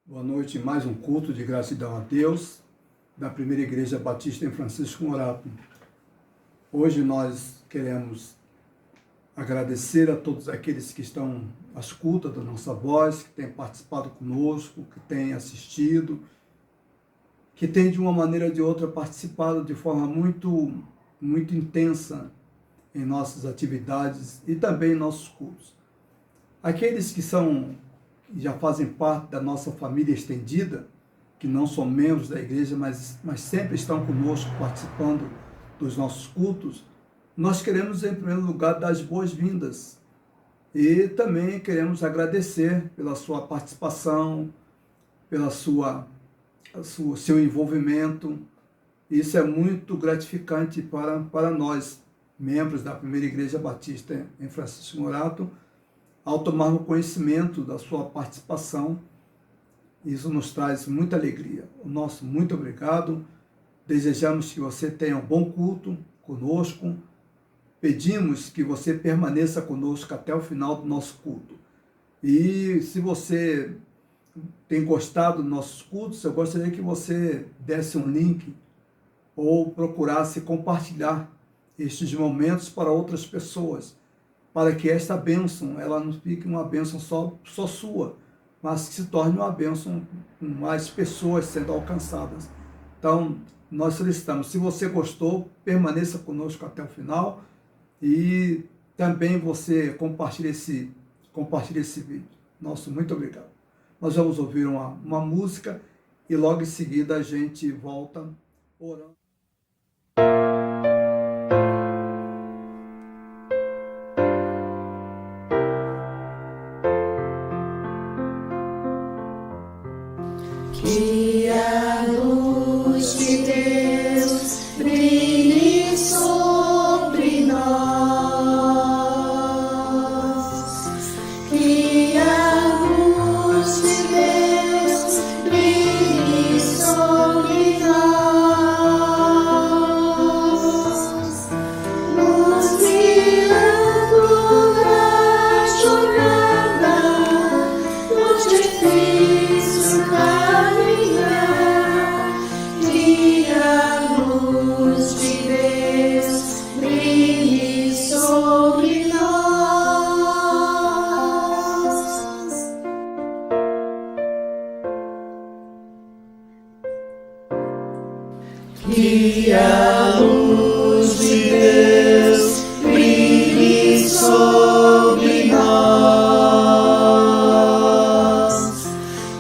Boa noite, mais um culto de gratidão a Deus da Primeira Igreja Batista em Francisco Morato. Hoje nós queremos agradecer a todos aqueles que estão à escuta da nossa voz, que têm participado conosco, que têm assistido, que têm de uma maneira ou de outra participado de forma muito intensa em nossas atividades e também em nossos cultos. Aqueles que já fazem parte da nossa família estendida, que não são membros da igreja, mas sempre estão conosco participando dos nossos cultos, nós queremos, em primeiro lugar, dar as boas-vindas e também queremos agradecer pela sua participação, pela seu envolvimento. Isso é muito gratificante para nós, membros da Primeira Igreja Batista em Francisco Morato, ao tomarmos conhecimento da sua participação. Isso nos traz muita alegria. O nosso muito obrigado. Desejamos que você tenha um bom culto conosco. Pedimos que você permaneça conosco até o final do nosso culto. E se você tem gostado dos nossos cultos, eu gostaria que você desse um link ou procurasse compartilhar estes momentos para outras pessoas, para que esta bênção, ela não fique uma bênção só sua, mas que se torne uma bênção com mais pessoas sendo alcançadas. Então, nós solicitamos, se você gostou, permaneça conosco até o final e também você compartilhe esse vídeo. Nosso muito obrigado. Nós vamos ouvir uma música e logo em seguida a gente volta orando. Que a luz de Deus brilhe sobre nós. Que a luz de Deus brilhe sobre nós, nos guiando na jornada do difícil caminhar. Que a luz de Deus brilhe sobre nós. Que a luz de Deus brilhe sobre nós.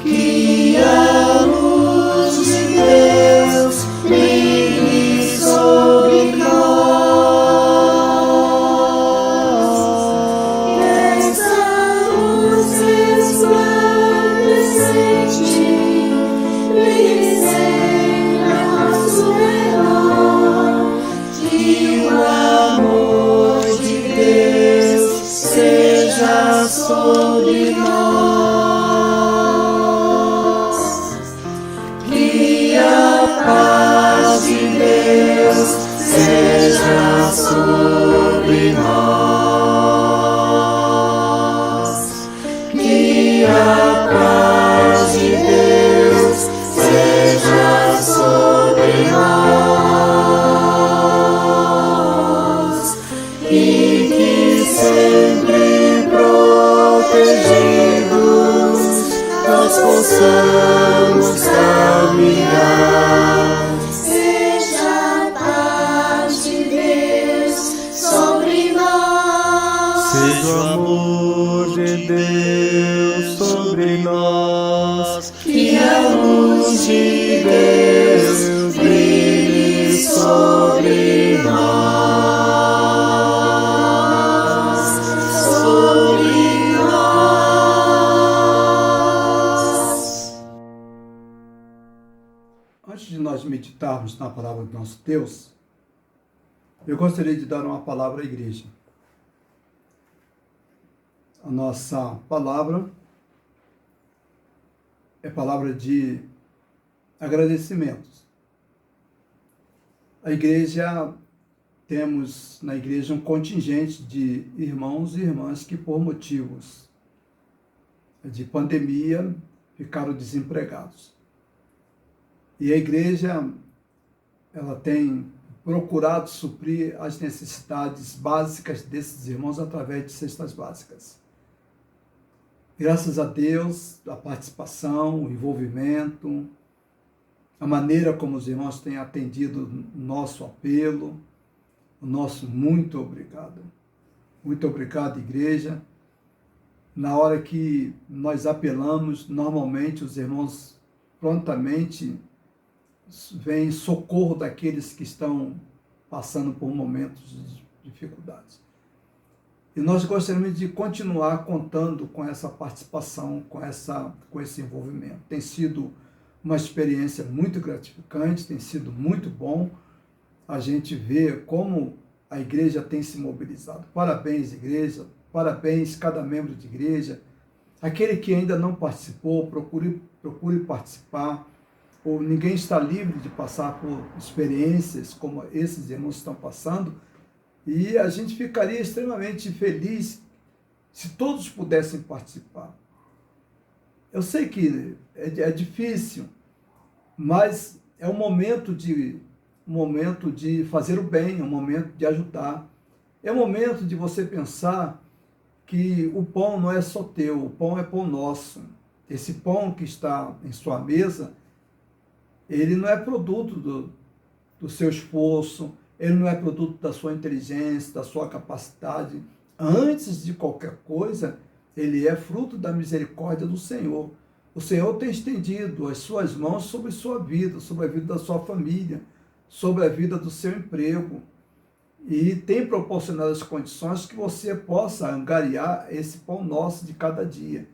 Que a luz de Deus brilhe sobre nós. Essa luz resplandecente brilhe sempre ao nosso redor. Que o amor de Deus seja sobre nós. Que a paz de Deus seja sobre nós. Que a paz de Deus seja sobre nós. E que sempre protegidos nós possamos caminhar. Seja a paz de Deus sobre nós. Seja o amor de Deus sobre nós. Que a luz de Deus brilhe sobre nós. Sobre nós. Antes de nós meditarmos na palavra do nosso Deus, eu gostaria de dar uma palavra à igreja. A nossa palavra é palavra de agradecimentos. A igreja, temos na igreja um contingente de irmãos e irmãs que por motivos de pandemia ficaram desempregados. E a igreja, ela tem procurado suprir as necessidades básicas desses irmãos através de cestas básicas. Graças a Deus, a participação, o envolvimento, a maneira como os irmãos têm atendido o nosso apelo, o nosso muito obrigado. Muito obrigado, igreja. Na hora que nós apelamos, normalmente os irmãos prontamente vêm em socorro daqueles que estão passando por momentos de dificuldades. E nós gostaríamos de continuar contando com essa participação, com esse envolvimento. Tem sido uma experiência muito gratificante, tem sido muito bom a gente ver como a igreja tem se mobilizado. Parabéns, igreja, parabéns cada membro de igreja. Aquele que ainda não participou, procure participar. Ou ninguém está livre de passar por experiências como esses irmãos estão passando. E a gente ficaria extremamente feliz se todos pudessem participar. Eu sei que é difícil, mas é um momento de fazer o bem, é um momento de ajudar. É um momento de você pensar que o pão não é só teu, o pão é pão nosso. Esse pão que está em sua mesa, ele não é produto do seu esforço, ele não é produto da sua inteligência, da sua capacidade. Antes de qualquer coisa, ele é fruto da misericórdia do Senhor. O Senhor tem estendido as suas mãos sobre sua vida, sobre a vida da sua família, sobre a vida do seu emprego. E tem proporcionado as condições que você possa angariar esse pão nosso de cada dia.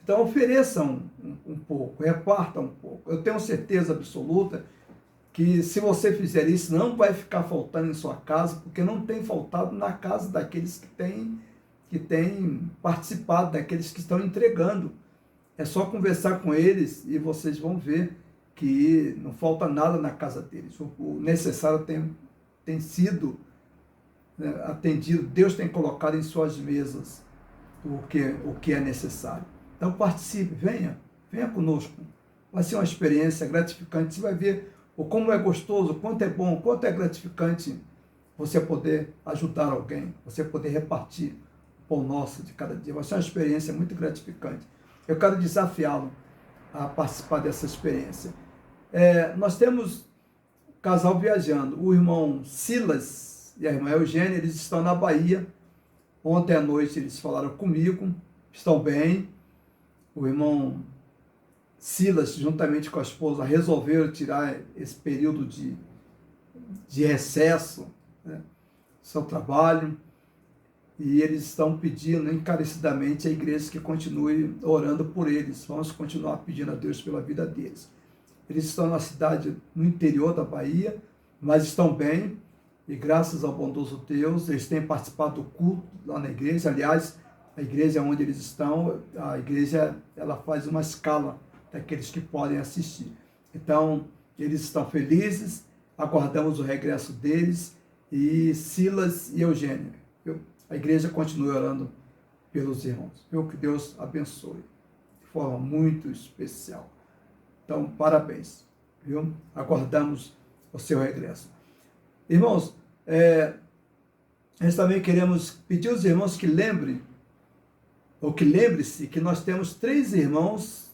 Então ofereça um pouco, reparta um pouco. Eu tenho certeza absoluta que se você fizer isso, não vai ficar faltando em sua casa, porque não tem faltado na casa daqueles que têm participado, daqueles que estão entregando. É só conversar com eles e vocês vão ver que não falta nada na casa deles. O necessário tem sido atendido. Deus tem colocado em suas mesas o que é necessário. Então participe, venha conosco. Vai ser uma experiência gratificante. Você vai ver como é gostoso, o quanto é bom, o quanto é gratificante você poder ajudar alguém, você poder repartir o pão nosso de cada dia. Vai ser uma experiência muito gratificante. Eu quero desafiá-lo a participar dessa experiência. Nós temos um casal viajando, o irmão Silas e a irmã Eugênia, eles estão na Bahia. Ontem à noite eles falaram comigo, estão bem. O irmão Silas, juntamente com a esposa, resolveram tirar esse período de recesso, né, do seu trabalho, e eles estão pedindo encarecidamente à igreja que continue orando por eles. Vamos continuar pedindo a Deus pela vida deles. Eles estão na cidade, no interior da Bahia, mas estão bem, e graças ao bondoso Deus, eles têm participado do culto lá na igreja. Aliás, a igreja onde eles estão, a igreja ela faz uma escala daqueles que podem assistir. Então, eles estão felizes, aguardamos o regresso deles, e Silas e Eugênia. A igreja continua orando pelos irmãos. Que Deus abençoe de forma muito especial. Então, parabéns. Viu? Aguardamos o seu regresso. Irmãos, nós também queremos pedir aos irmãos que lembrem, ou que lembre-se que nós temos 3 irmãos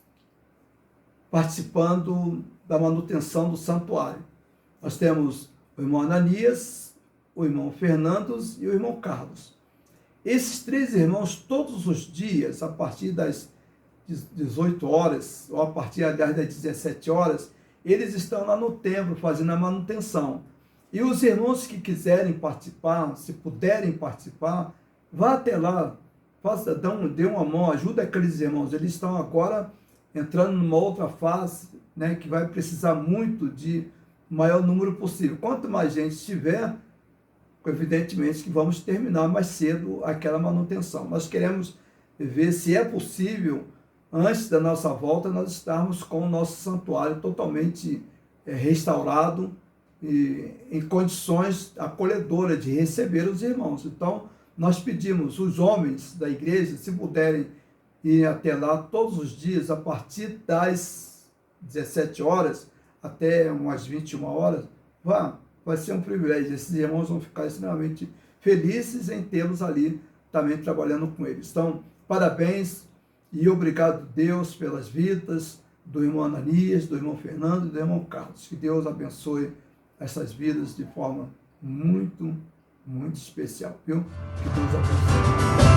participando da manutenção do santuário. Nós temos o irmão Ananias, o irmão Fernandes e o irmão Carlos. Esses 3 irmãos, todos os dias, a partir das 18 horas, ou a partir, aliás, das 17 horas, eles estão lá no templo fazendo a manutenção. E os irmãos que quiserem participar, se puderem participar, vá até lá, dê uma mão, ajuda aqueles irmãos. Eles estão agora entrando numa outra fase, né, que vai precisar muito de maior número possível. Quanto mais gente estiver, evidentemente que vamos terminar mais cedo aquela manutenção. Nós queremos ver se é possível, antes da nossa volta, nós estarmos com o nosso santuário totalmente restaurado e em condições acolhedoras de receber os irmãos. Então, nós pedimos os homens da igreja, se puderem ir até lá todos os dias, a partir das 17 horas até umas 21 horas, vai ser um privilégio. Esses irmãos vão ficar extremamente felizes em tê-los ali também trabalhando com eles. Então, parabéns e obrigado, Deus, pelas vidas do irmão Ananias, do irmão Fernando e do irmão Carlos. Que Deus abençoe essas vidas de forma muito, muito especial, viu? Que Deus abençoe.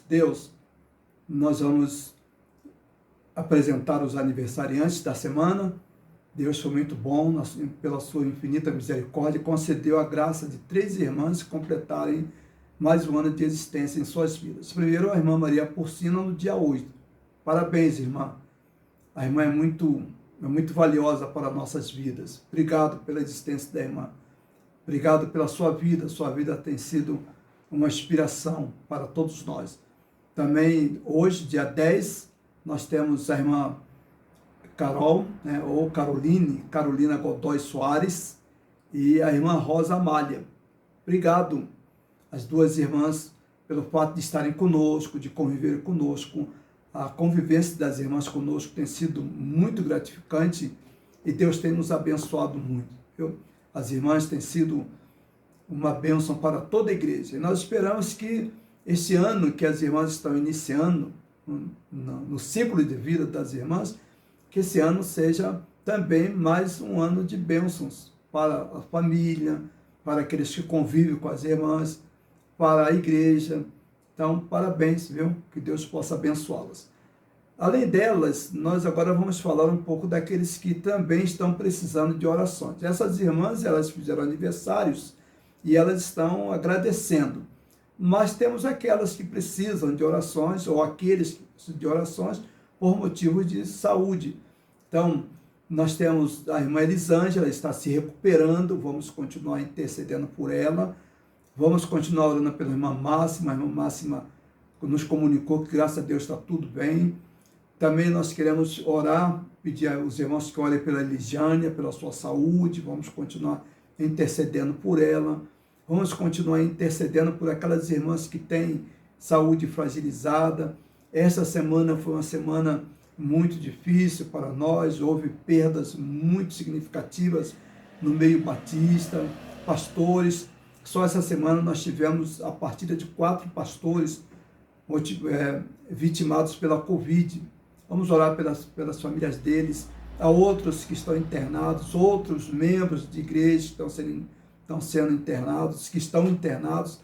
Deus, nós vamos apresentar os aniversariantes da semana. Deus foi muito bom, pela sua infinita misericórdia, concedeu a graça de 3 irmãs completarem mais um ano de existência em suas vidas. Primeiro, a irmã Maria Porcina, no dia 8. Parabéns, irmã. A irmã é muito valiosa para nossas vidas. Obrigado pela existência da irmã. Obrigado pela sua vida. Sua vida tem sido uma inspiração para todos nós. Também, hoje, dia 10, nós temos a irmã Carol, ou Carolina Godoy Soares, e a irmã Rosa Amália. Obrigado, as 2 irmãs, pelo fato de estarem conosco, de conviver conosco. A convivência das irmãs conosco tem sido muito gratificante e Deus tem nos abençoado muito. Viu? As irmãs têm sido uma bênção para toda a igreja. E nós esperamos que este ano que as irmãs estão iniciando, no ciclo de vida das irmãs, que esse ano seja também mais um ano de bênçãos para a família, para aqueles que convivem com as irmãs, para a igreja. Então, parabéns, viu? Que Deus possa abençoá-las. Além delas, nós agora vamos falar um pouco daqueles que também estão precisando de orações. Essas irmãs, elas fizeram aniversários e elas estão agradecendo. Mas temos aquelas que precisam de orações, ou aqueles que precisam de orações por motivos de saúde. Então, nós temos a irmã Elisângela, está se recuperando, vamos continuar intercedendo por ela. Vamos continuar orando pela irmã Máxima. A irmã Máxima nos comunicou que, graças a Deus, está tudo bem. Também nós queremos orar, pedir aos irmãos que orem pela Eligiânia, pela sua saúde. Vamos continuar intercedendo por ela. Vamos continuar intercedendo por aquelas irmãs que têm saúde fragilizada. Essa semana foi uma semana muito difícil para nós. Houve perdas muito significativas no meio batista, pastores. Só essa semana nós tivemos a partida de 4 pastores vitimados pela Covid. Vamos orar pelas famílias deles. Há outros que estão internados, outros membros de igreja que estão sendo internados, que estão internados.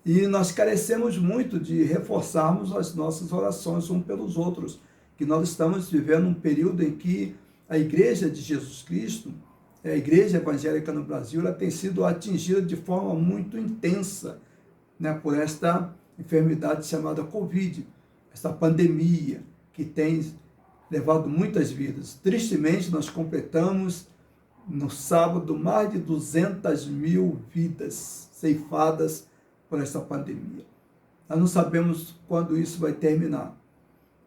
E nós carecemos muito de reforçarmos as nossas orações uns pelos outros, que nós estamos vivendo um período em que a Igreja de Jesus Cristo, a Igreja Evangélica no Brasil, ela tem sido atingida de forma muito intensa, né, por esta enfermidade chamada Covid, esta pandemia que tem levado muitas vidas. Tristemente, nós completamos no sábado mais de 200.000 vidas ceifadas por essa pandemia. Nós não sabemos quando isso vai terminar,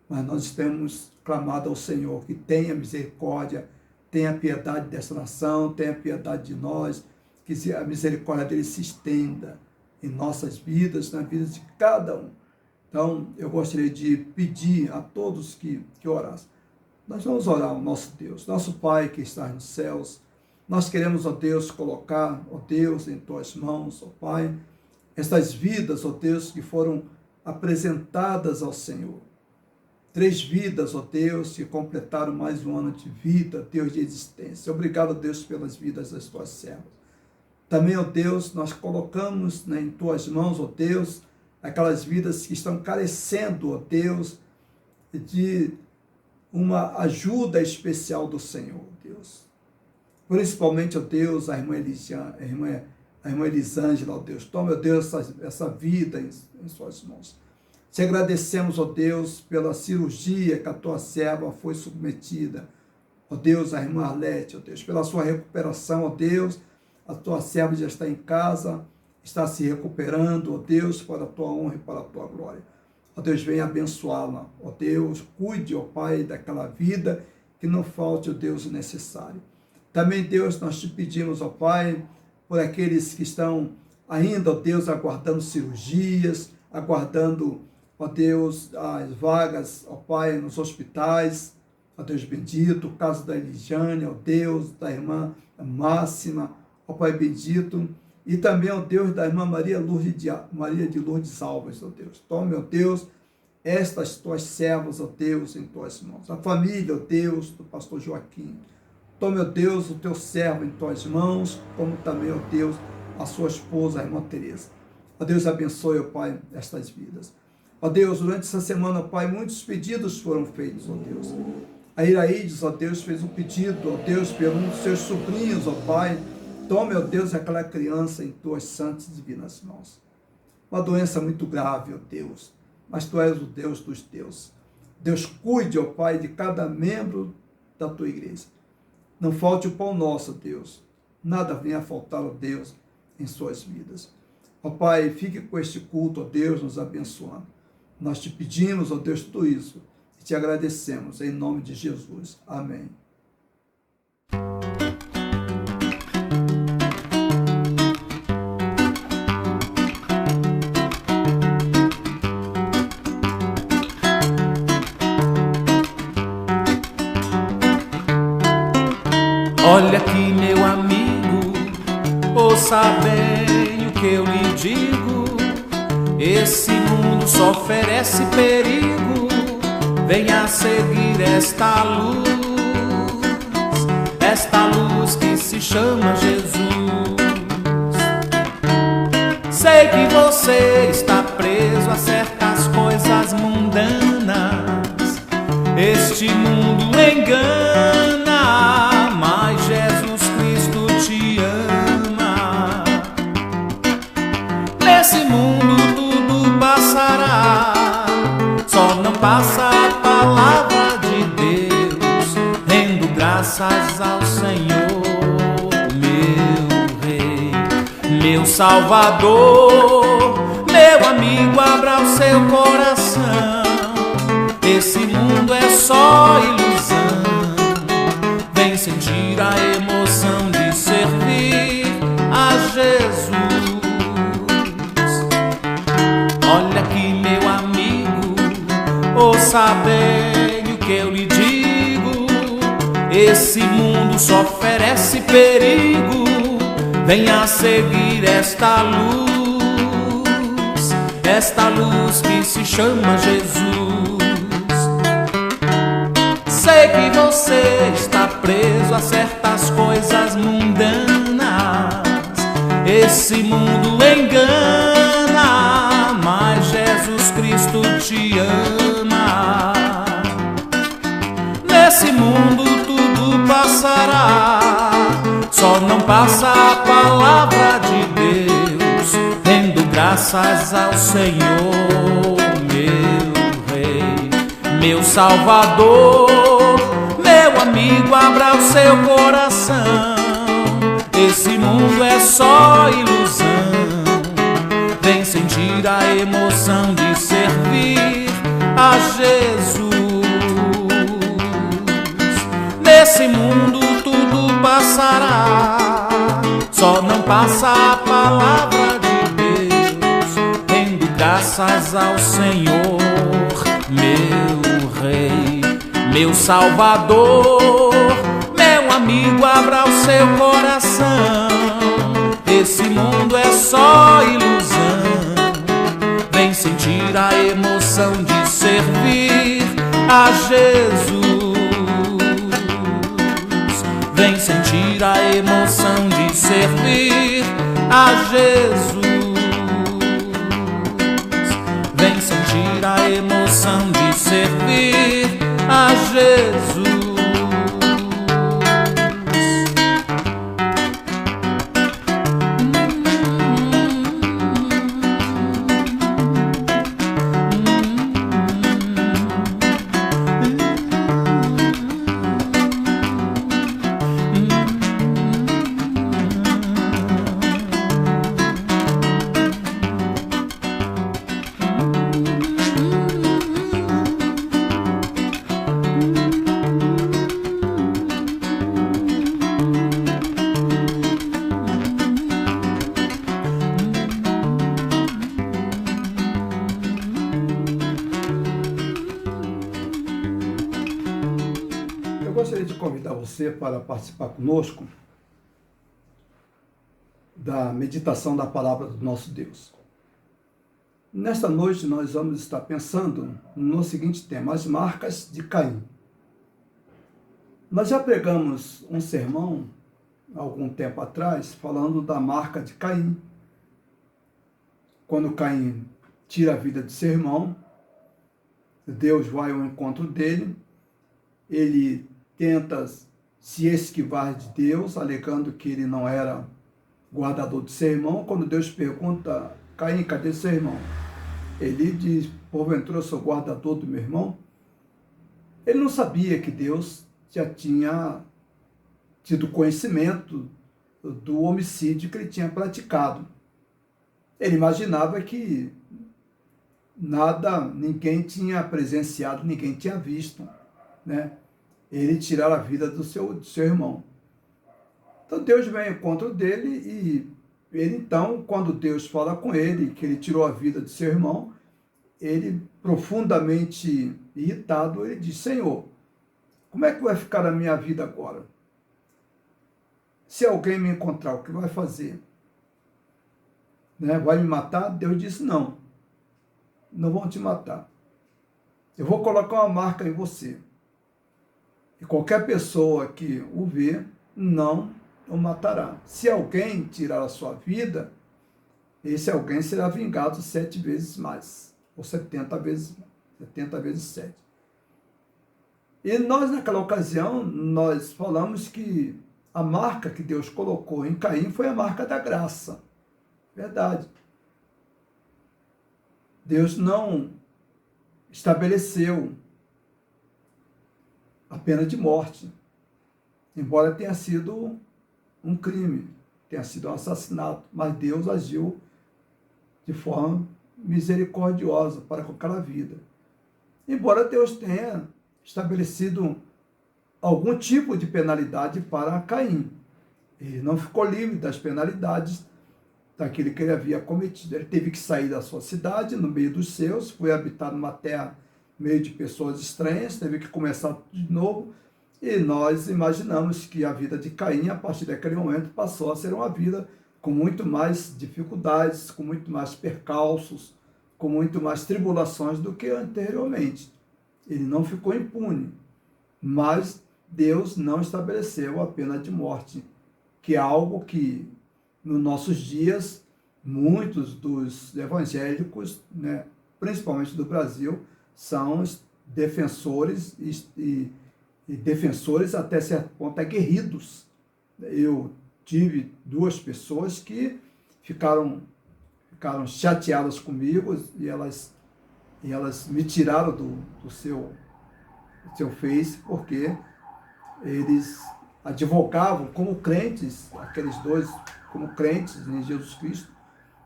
mas nós temos clamado ao Senhor que tenha misericórdia, tenha piedade dessa nação, tenha piedade de nós, que a misericórdia dele se estenda em nossas vidas, na vida de cada um. Então, eu gostaria de pedir a todos que orassem. Nós vamos orar ao nosso Deus, nosso Pai que está nos céus. Nós queremos, ó Deus, colocar, ó Deus, em tuas mãos, ó Pai, estas vidas, ó Deus, que foram apresentadas ao Senhor. 3 vidas, ó Deus, que completaram mais um ano de vida, Deus de existência. Obrigado, Deus, pelas vidas das tuas servas. Também, ó Deus, nós colocamos, né, em tuas mãos, ó Deus, aquelas vidas que estão carecendo, ó Deus, de uma ajuda especial do Senhor, Deus. Principalmente, ó Deus, a irmã Elisângela, ó Deus. Toma, ó Deus, essa vida em suas mãos. Te agradecemos, ó Deus, pela cirurgia que a tua serva foi submetida. Ó Deus, a irmã Arlete, ó Deus, pela sua recuperação, ó Deus, a tua serva já está em casa, está se recuperando, ó Deus, para a tua honra e para a tua glória. Ó Deus, venha abençoá-la. Ó Deus, cuide, ó Pai, daquela vida, que não falte, ó Deus, o necessário. Também, Deus, nós te pedimos, ó Pai, por aqueles que estão ainda, ó Deus, aguardando cirurgias, aguardando, ó Deus, as vagas, ó Pai, nos hospitais, ó Deus bendito, o caso da Eligiane, ó Deus, da irmã Máxima, ó Pai bendito, e também, ó Deus, da irmã Maria de Lourdes Alves, ó Deus. Tome, ó Deus, estas tuas servas, ó Deus, em tuas mãos. A família, ó Deus, do pastor Joaquim. Tome, ó Deus, o teu servo em tuas mãos, como também, ó Deus, a sua esposa, a irmã Teresa. Ó Deus, abençoe, ó Pai, estas vidas. Ó Deus, durante essa semana, ó Pai, muitos pedidos foram feitos, ó Deus. A Iraides, ó Deus, fez um pedido, ó Deus, por um dos seus sobrinhos, ó Pai. Tome, ó Deus, aquela criança em tuas santas e divinas mãos. Uma doença muito grave, ó Deus, mas tu és o Deus dos deuses. Deus, cuide, ó Pai, de cada membro da tua igreja. Não falte o pão nosso, ó Deus. Nada venha a faltar, ó Deus, em suas vidas. Ó Pai, fique com este culto, ó Deus, nos abençoando. Nós te pedimos, ó Deus, tudo isso e te agradecemos, em nome de Jesus. Amém. Olha aqui, meu amigo, ouça bem o que eu lhe digo. Esse mundo só oferece perigo. Venha seguir esta luz que se chama Jesus. Sei que você está preso a certas coisas mundanas. Este mundo engana, mas Jesus Cristo te ama. Nesse mundo tudo passará, só não passa a palavra de Deus. Rendo graças ao Senhor, meu Rei, meu Salvador, meu amigo, abra o seu coração. Esse mundo é só ilusão. Vem sentir a emoção de servir a Jesus. Olha aqui, meu amigo, ouça bem o que eu lhe digo. Esse mundo só oferece perigo. Venha seguir esta luz que se chama Jesus. Sei que você está preso a certas coisas mundanas. Esse mundo engana, mas Jesus Cristo te ama. Nesse mundo tudo passará, só não passa a palavra de Deus. Rendo graças ao Senhor, meu Rei, meu Salvador, meu amigo, abra o seu coração. Esse mundo é só ilusão. Vem sentir a emoção de servir a Jesus. Nesse mundo tudo passará, só não passa a palavra de Deus. Rendo graças ao Senhor, meu Rei, meu Salvador, meu amigo, abra o seu coração. Esse mundo é só ilusão. Vem sentir a emoção de servir a Jesus. Vem sentir a emoção de servir a Jesus. Vem sentir a emoção de servir a Jesus. Eu gostaria de convidar você para participar conosco da meditação da palavra do nosso Deus. Nesta noite nós vamos estar pensando no seguinte tema: as marcas de Caim. Nós já pregamos um sermão há algum tempo atrás falando da marca de Caim. Quando Caim tira a vida de seu irmão, Deus vai ao encontro dele, ele tenta se esquivar de Deus, alegando que ele não era guardador de seu irmão. Quando Deus pergunta: Caim, cadê seu irmão? Ele diz: porventura eu sou guardador do meu irmão? Ele não sabia que Deus já tinha tido conhecimento do homicídio que ele tinha praticado. Ele imaginava que ninguém tinha presenciado, ninguém tinha visto, né? Ele tirar a vida do seu irmão. Então Deus vem ao encontro dele e ele, então, quando Deus fala com ele, que ele tirou a vida de seu irmão, ele, profundamente irritado, ele diz: Senhor, como é que vai ficar a minha vida agora? Se alguém me encontrar, o que vai fazer? Né? Vai me matar? Deus disse: não vão te matar. Eu vou colocar uma marca em você. E qualquer pessoa que o vê, não o matará. Se alguém tirar a sua vida, esse alguém será vingado 7 vezes mais, ou 70 vezes 7. E nós, naquela ocasião, nós falamos que a marca que Deus colocou em Caim foi a marca da graça. Verdade. Deus não estabeleceu a pena de morte, embora tenha sido um crime, tenha sido um assassinato, mas Deus agiu de forma misericordiosa para com aquela vida. Embora Deus tenha estabelecido algum tipo de penalidade para Caim, ele não ficou livre das penalidades daquilo que ele havia cometido. Ele teve que sair da sua cidade, no meio dos seus, foi habitar numa terra meio de pessoas estranhas, teve que começar de novo, e nós imaginamos que a vida de Caim, a partir daquele momento, passou a ser uma vida com muito mais dificuldades, com muito mais percalços, com muito mais tribulações do que anteriormente. Ele não ficou impune, mas Deus não estabeleceu a pena de morte, que é algo que, nos nossos dias, muitos dos evangélicos, né, principalmente do Brasil, são defensores e defensores até certo ponto aguerridos. Eu tive duas pessoas que ficaram chateadas comigo e elas me tiraram do seu Face porque eles advogavam como crentes, aqueles dois, como crentes em Jesus Cristo,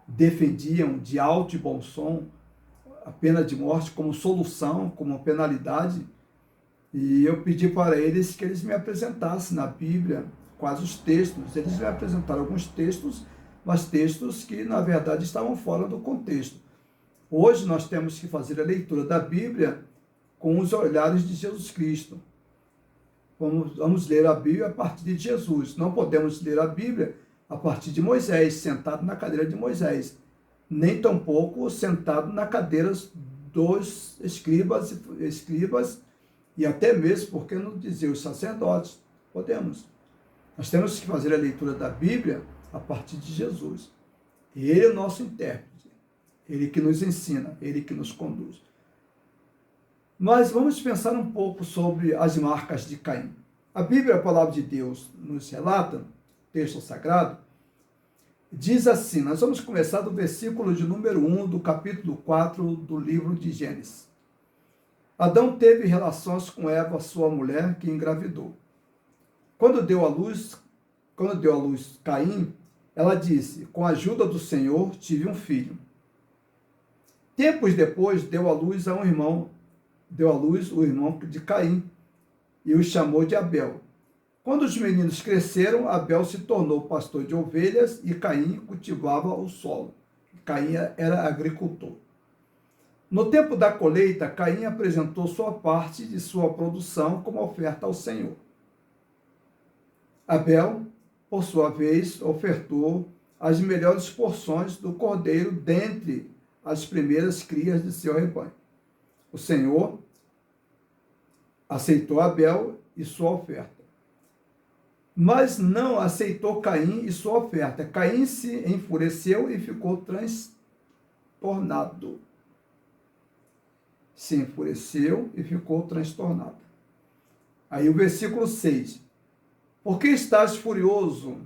defendiam de alto e bom som a pena de morte como solução, como penalidade, e eu pedi para eles que eles me apresentassem na Bíblia quais os textos. Eles me apresentaram alguns textos, mas textos que, na verdade, estavam fora do contexto. Hoje nós temos que fazer a leitura da Bíblia com os olhares de Jesus Cristo. Vamos ler a Bíblia a partir de Jesus. Não podemos ler a Bíblia a partir de Moisés, sentado na cadeira de Moisés, nem tampouco sentado na cadeira dos escribas e até mesmo, porque não dizer os sacerdotes, podemos. Nós temos que fazer a leitura da Bíblia a partir de Jesus. Ele é o nosso intérprete, ele que nos ensina, ele que nos conduz. Mas vamos pensar um pouco sobre as marcas de Caim. A Bíblia, a palavra de Deus, nos relata, texto sagrado, diz assim, nós vamos começar do versículo de número 1 do capítulo 4 do livro de Gênesis. Adão teve relações com Eva, sua mulher, que engravidou. Quando deu à luz Caim, ela disse, com a ajuda do Senhor, tive um filho. Tempos depois, deu à luz o irmão de Caim, e o chamou de Abel. Quando os meninos cresceram, Abel se tornou pastor de ovelhas e Caim cultivava o solo. Caim era agricultor. No tempo da colheita, Caim apresentou sua parte de sua produção como oferta ao Senhor. Abel, por sua vez, ofertou as melhores porções do cordeiro dentre as primeiras crias de seu rebanho. O Senhor aceitou Abel e sua oferta, mas não aceitou Caim e sua oferta. Caim se enfureceu e ficou transtornado. Se enfureceu e ficou transtornado. Aí o versículo 6. Por que estás furioso?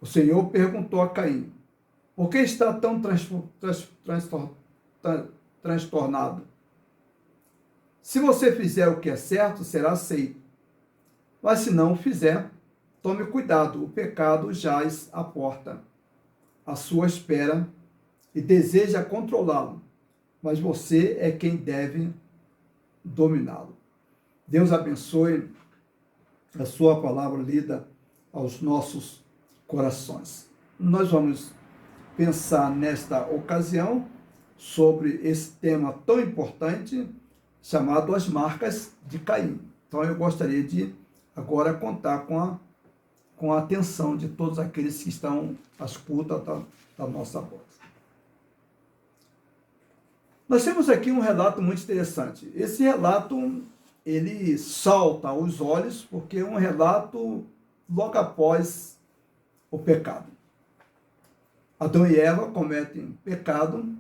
O Senhor perguntou a Caim. Por que está tão transtornado? Se você fizer o que é certo, será aceito. Mas se não o fizer, tome cuidado, o pecado jaz à porta, à sua espera, e deseja controlá-lo, mas você é quem deve dominá-lo. Deus abençoe a sua palavra lida aos nossos corações. Nós vamos pensar nesta ocasião sobre esse tema tão importante chamado as marcas de Caim. Então eu gostaria de agora contar com a atenção de todos aqueles que estão à escuta da nossa voz. Nós temos aqui um relato muito interessante. Esse relato, ele salta aos olhos, porque é um relato logo após o pecado. Adão e Eva cometem pecado,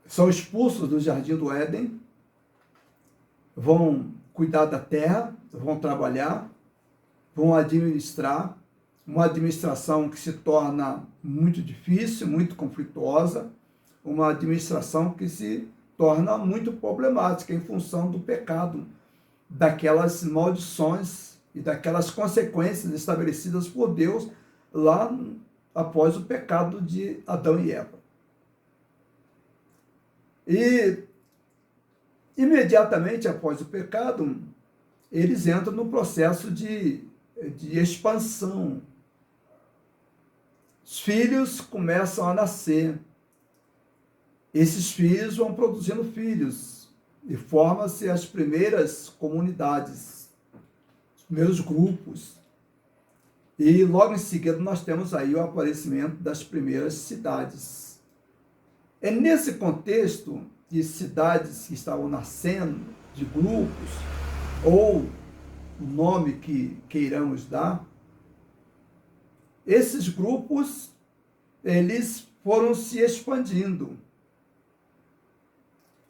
são expulsos do jardim do Éden, vão cuidar da terra, vão trabalhar, vão administrar, uma administração que se torna muito difícil, muito conflituosa, uma administração que se torna muito problemática em função do pecado, daquelas maldições e daquelas consequências estabelecidas por Deus lá após o pecado de Adão e Eva. E imediatamente após o pecado, eles entram no processo de expansão. Os filhos começam a nascer. Esses filhos vão produzindo filhos e formam-se as primeiras comunidades, os primeiros grupos. E logo em seguida nós temos aí o aparecimento das primeiras cidades. É nesse contexto de cidades que estavam nascendo, de grupos, ou o nome que queiramos dar, esses grupos, eles foram se expandindo.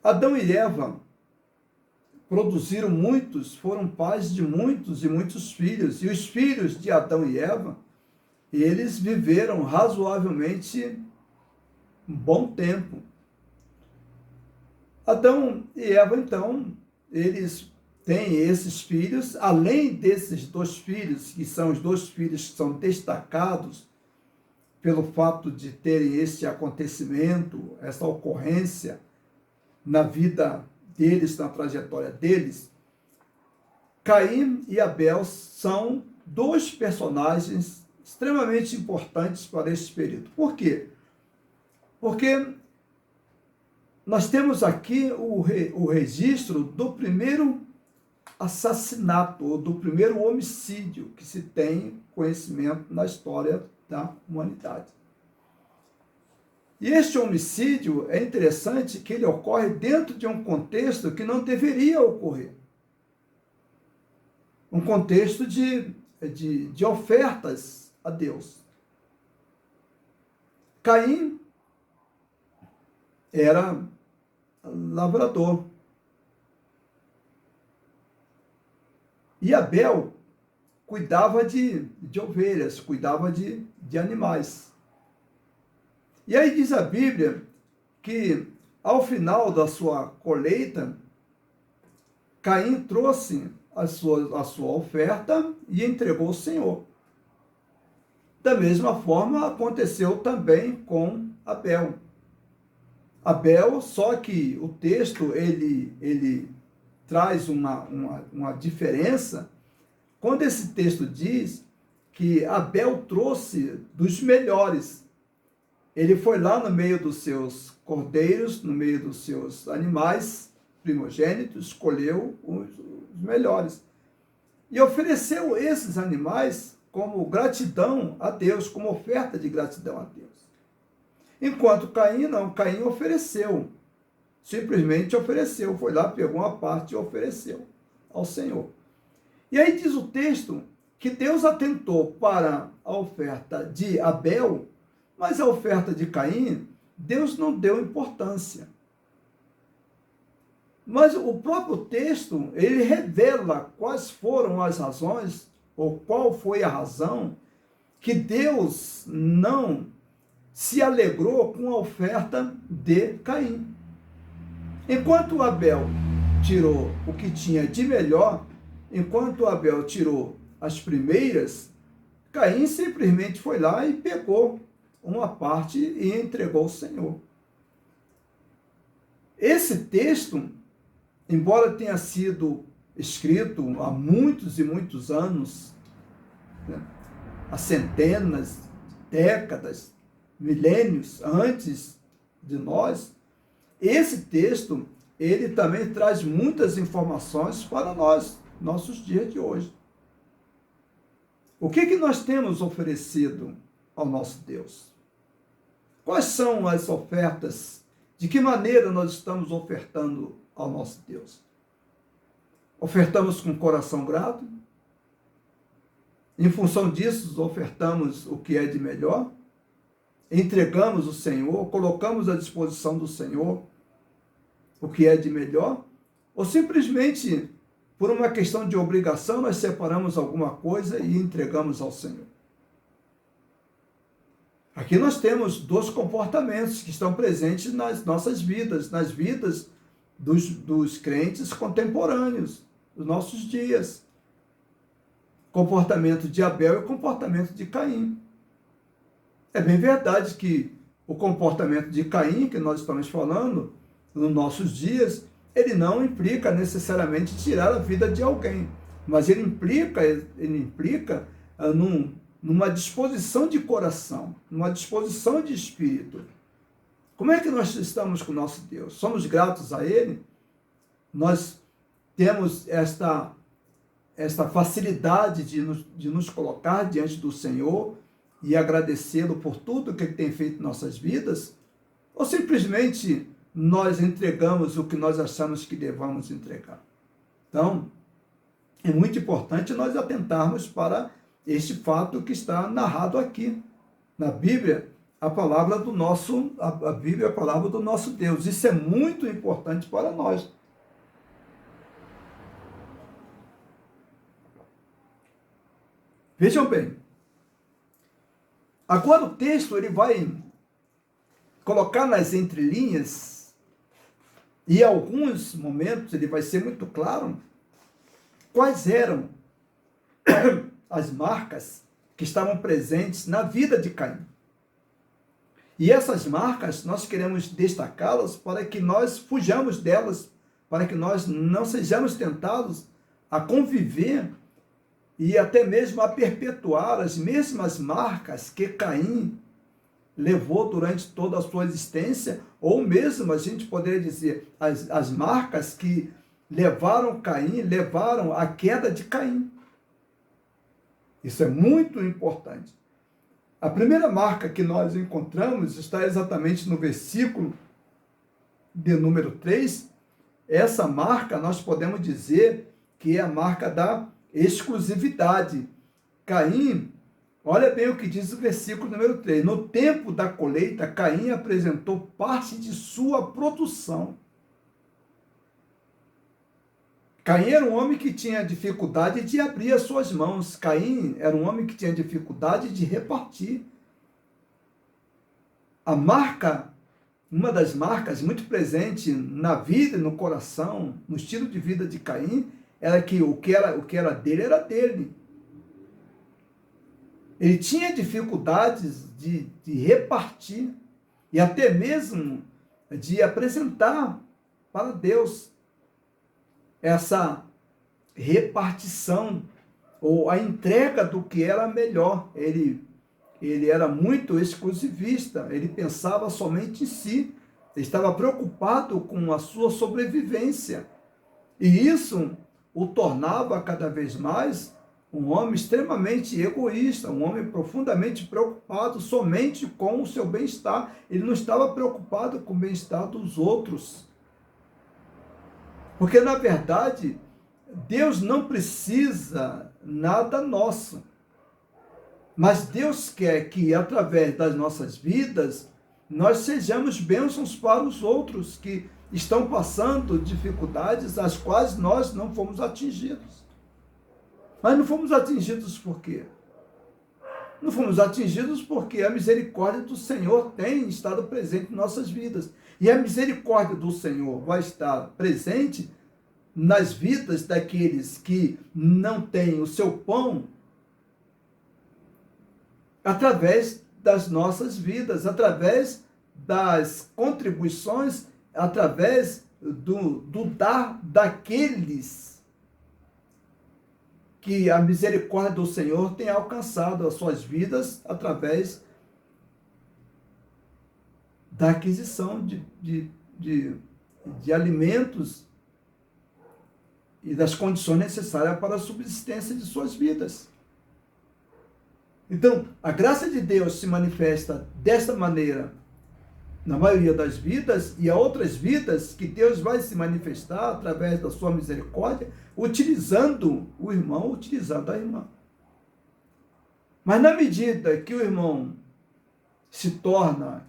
Adão e Eva produziram muitos, foram pais de muitos e muitos filhos. E os filhos de Adão e Eva, eles viveram razoavelmente um bom tempo. Adão e Eva, então, eles têm esses filhos, além desses dois filhos, que são os dois filhos que são destacados pelo fato de terem esse acontecimento, essa ocorrência na vida deles, na trajetória deles. Caim e Abel são dois personagens extremamente importantes para esse período. Por quê? Porque nós temos aqui o registro do primeiro assassinato, ou do primeiro homicídio que se tem conhecimento na história da humanidade. E este homicídio é interessante que ele ocorre dentro de um contexto que não deveria ocorrer. Um contexto de ofertas a Deus. Caim era lavrador. E Abel cuidava de ovelhas, cuidava de animais. E aí diz a Bíblia que, ao final da sua colheita, Caim trouxe a sua oferta e entregou ao Senhor. Da mesma forma, aconteceu também com Abel. Abel, só que o texto ele traz uma diferença, quando esse texto diz que Abel trouxe dos melhores. Ele foi lá no meio dos seus cordeiros, no meio dos seus animais primogênitos, escolheu os melhores. E ofereceu esses animais como gratidão a Deus, como oferta de gratidão a Deus. Enquanto Caim não, Caim ofereceu, simplesmente ofereceu, foi lá, pegou uma parte e ofereceu ao Senhor. E aí diz o texto que Deus atentou para a oferta de Abel, mas a oferta de Caim, Deus não deu importância. Mas o próprio texto, ele revela quais foram as razões, ou qual foi a razão, que Deus não se alegrou com a oferta de Caim. Enquanto Abel tirou o que tinha de melhor, enquanto Abel tirou as primeiras, Caim simplesmente foi lá e pegou uma parte e entregou ao Senhor. Esse texto, embora tenha sido escrito há muitos e muitos anos, né, há centenas, décadas, milênios antes de nós, esse texto, ele também traz muitas informações para nós, nossos dias de hoje. O que nós temos oferecido ao nosso Deus? Quais são as ofertas? De que maneira nós estamos ofertando ao nosso Deus? Ofertamos com coração grato? Em função disso, ofertamos o que é de melhor? Entregamos o Senhor, colocamos à disposição do Senhor o que é de melhor? Ou simplesmente, por uma questão de obrigação, nós separamos alguma coisa e entregamos ao Senhor. Aqui nós temos dois comportamentos que estão presentes nas nossas vidas, nas vidas dos crentes contemporâneos, dos nossos dias. Comportamento de Abel e o comportamento de Caim. É bem verdade que o comportamento de Caim, que nós estamos falando, nos nossos dias, ele não implica necessariamente tirar a vida de alguém, mas ele implica numa disposição de coração, numa disposição de espírito. Como é que nós estamos com o nosso Deus? Somos gratos a Ele? Nós temos esta facilidade de nos colocar diante do Senhor e agradecê-lo por tudo que Ele tem feito em nossas vidas? Ou simplesmente nós entregamos o que nós achamos que devamos entregar? Então, é muito importante nós atentarmos para este fato que está narrado aqui. Na Bíblia, a Bíblia é a palavra do nosso Deus. Isso é muito importante para nós. Vejam bem. Agora o texto ele vai colocar nas entrelinhas, e em alguns momentos ele vai ser muito claro quais eram as marcas que estavam presentes na vida de Caim. E essas marcas, nós queremos destacá-las para que nós fujamos delas, para que nós não sejamos tentados a conviver e até mesmo a perpetuar as mesmas marcas que Caim levou durante toda a sua existência, ou mesmo, a gente poderia dizer, as marcas que levaram à queda de Caim. Isso é muito importante. A primeira marca que nós encontramos está exatamente no versículo de número 3. Essa marca nós podemos dizer que é a marca da exclusividade. Caim, olha bem o que diz o versículo número 3. No tempo da colheita, Caim apresentou parte de sua produção. Caim era um homem que tinha dificuldade de abrir as suas mãos. Caim era um homem que tinha dificuldade de repartir. A marca, uma das marcas muito presente na vida e no coração, no estilo de vida de Caim, era que o que era dele era dele. Ele tinha dificuldades de repartir e até mesmo de apresentar para Deus essa repartição ou a entrega do que era melhor. Ele era muito exclusivista, ele pensava somente em si, ele estava preocupado com a sua sobrevivência. E isso o tornava cada vez mais um homem extremamente egoísta, um homem profundamente preocupado somente com o seu bem-estar. Ele não estava preocupado com o bem-estar dos outros. Porque, na verdade, Deus não precisa nada nosso. Mas Deus quer que, através das nossas vidas, nós sejamos bênçãos para os outros que estão passando dificuldades às quais nós não fomos atingidos. Mas não fomos atingidos por quê? Não fomos atingidos porque a misericórdia do Senhor tem estado presente em nossas vidas. E a misericórdia do Senhor vai estar presente nas vidas daqueles que não têm o seu pão através das nossas vidas, através das contribuições, através do dar daqueles que a misericórdia do Senhor tem alcançado as suas vidas através da aquisição de alimentos e das condições necessárias para a subsistência de suas vidas. Então, a graça de Deus se manifesta desta maneira na maioria das vidas, e há outras vidas que Deus vai se manifestar através da sua misericórdia, utilizando o irmão, utilizando a irmã. Mas na medida que o irmão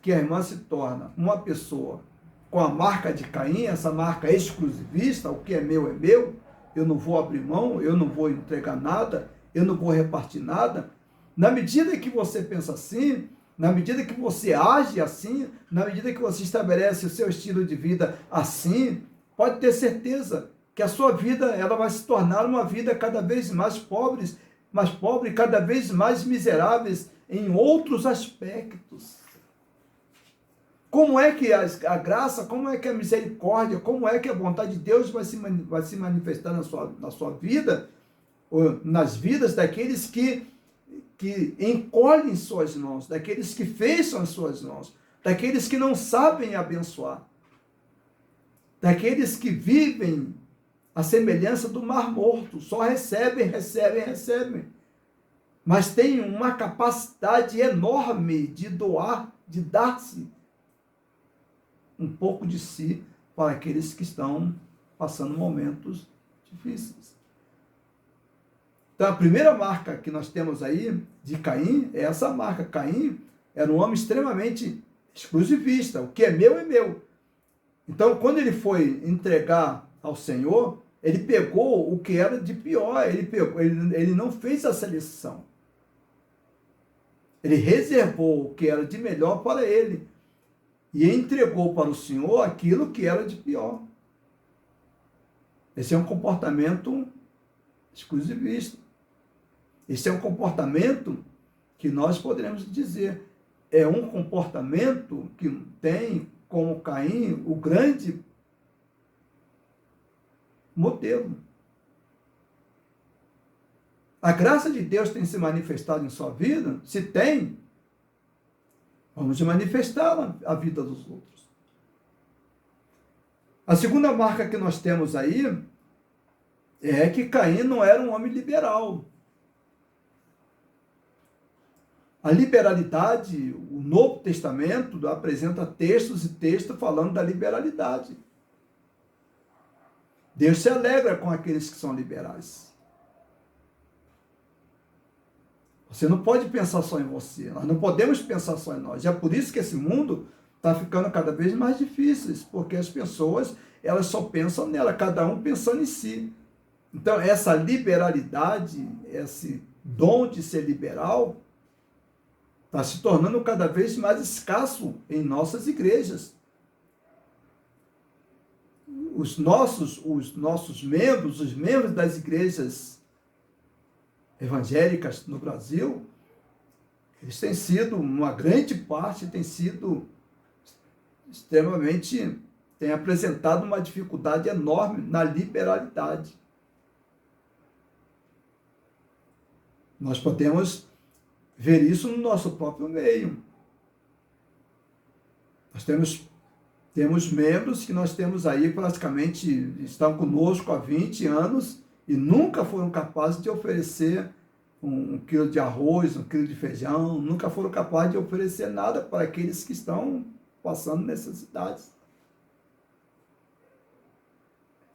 que a irmã se torna uma pessoa com a marca de Caim, essa marca exclusivista, o que é meu, eu não vou abrir mão, eu não vou entregar nada, eu não vou repartir nada. Na medida que você pensa assim, na medida que você age assim, na medida que você estabelece o seu estilo de vida assim, pode ter certeza que a sua vida ela vai se tornar uma vida cada vez mais pobre, cada vez mais miseráveis em outros aspectos. Como é que a graça, como é que a misericórdia, como é que a vontade de Deus vai se manifestar na sua vida, ou nas vidas daqueles que encolhem suas mãos, daqueles que fecham as suas mãos, daqueles que não sabem abençoar, daqueles que vivem a semelhança do mar morto, só recebem, mas têm uma capacidade enorme de doar, de dar-se um pouco de si para aqueles que estão passando momentos difíceis. Então, a primeira marca que nós temos aí de Caim é essa marca. Caim era um homem extremamente exclusivista. O que é meu, é meu. Então, quando ele foi entregar ao Senhor, ele pegou o que era de pior. Ele não fez a seleção. Ele reservou o que era de melhor para ele e entregou para o Senhor aquilo que era de pior. Esse é um comportamento exclusivista. Esse é um comportamento que nós poderemos dizer, é um comportamento que tem como Caim o grande modelo. A graça de Deus tem se manifestado em sua vida? Se tem, vamos manifestá-la à vida dos outros. A segunda marca que nós temos aí é que Caim não era um homem liberal. A liberalidade, o Novo Testamento apresenta textos e textos falando da liberalidade. Deus se alegra com aqueles que são liberais. Você não pode pensar só em você. Nós não podemos pensar só em nós. E é por isso que esse mundo está ficando cada vez mais difícil, porque as pessoas elas só pensam nela, cada um pensando em si. Então, essa liberalidade, esse dom de ser liberal, está se tornando cada vez mais escasso em nossas igrejas. Os nossos membros, os membros das igrejas evangélicas no Brasil, eles têm sido, uma grande parte tem sido extremamente, tem apresentado uma dificuldade enorme na liberalidade. Nós podemos ver isso no nosso próprio meio. Nós temos membros que nós temos aí praticamente, estão conosco há 20 anos e nunca foram capazes de oferecer um quilo de arroz, um quilo de feijão, nunca foram capazes de oferecer nada para aqueles que estão passando necessidades.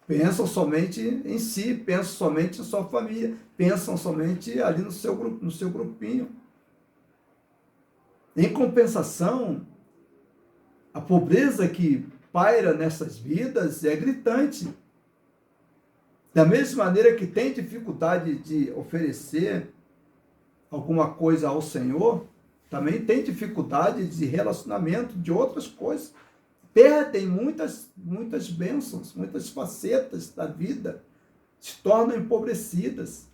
Pensam somente em si, pensam somente em sua família, pensam somente ali no seu grupinho. Em compensação, a pobreza que paira nessas vidas é gritante. Da mesma maneira que tem dificuldade de oferecer alguma coisa ao Senhor, também tem dificuldade de relacionamento, de outras coisas. Perdem muitas bênçãos, muitas facetas da vida, se tornam empobrecidas.